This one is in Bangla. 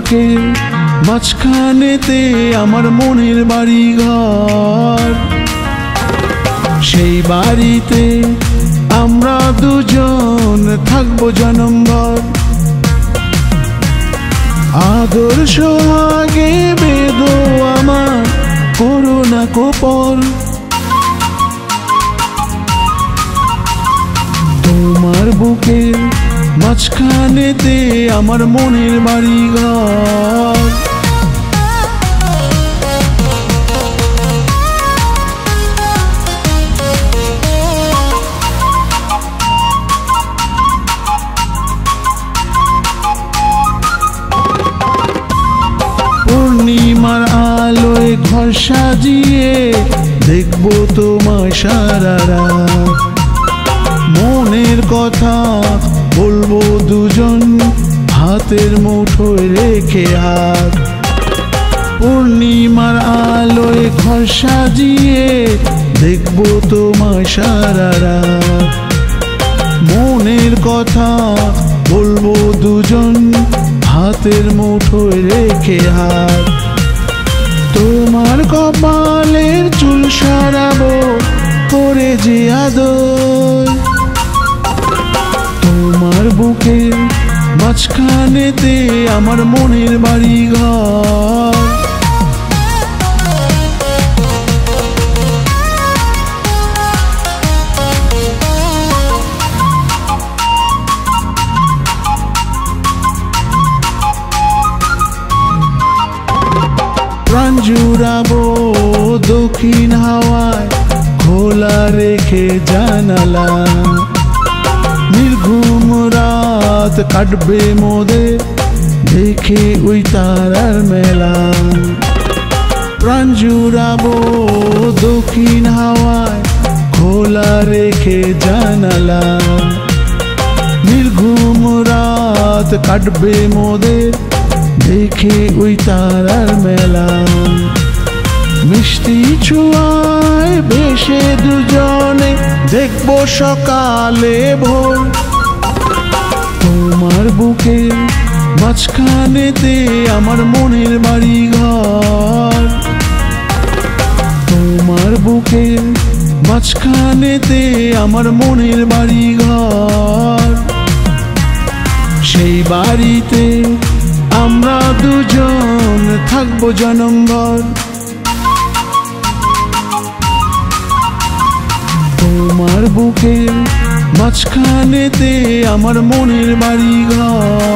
বুকে মাঝখানেতে আমার মনের বাড়ি ঘর। সেই বাড়িতে আমরা দুজন থাকবো জনমভর। আদর সোহাগে বেদো আমার করুণা কোপর। তোমার বুকে মাঝখানেতে আমার মনের বাড়ি ঘর। পূর্ণিমার আলোয় ঘর সাজিয়ে দেখবো তোমায় সারা রাত। মনের কথা বলবো দুজন হাতের মুঠোয় রেখে হাত। পূর্ণিমার আলোয় ঘর সাজিয়ে দেখবো তোমায় সারা রাত। মনের কথা বলবো দুজন হাতের মুঠোয় রেখে হাত। তোমার কপালের চুল সরাবো করে যে আদর। তোমার বুকে মাঝখানেতে আমার মনের বাড়ি ঘর। প্রাণ জুড়াবো দক্ষিণ হাওয়ায় খোলা রেখে জানালা। নির্ঘুম রাত কাটবে মোদের দেখে ওই তারার মেলা। প্রাণ জুড়াবো দক্ষিণ হাওয়ায় খোলা রেখে জানালা। নির্ঘুম রাত কাটবে মোদের দেখে ওই তারার মেলা। মিষ্টি ছোঁয়ায় ভেসে দুজনে দেখবো সকালে ভোর। তোমার বুকে মাঝখানেতে আমার মনের বাড়ি ঘর। তোমার বুকে মাঝখানেতে আমার মনের বাড়ি ঘর। সেই বাড়িতে আমরা দুজন থাকবো জনমভর। তোমার বুকে মাঝখানেতে আমার মনের বাড়ি ঘর।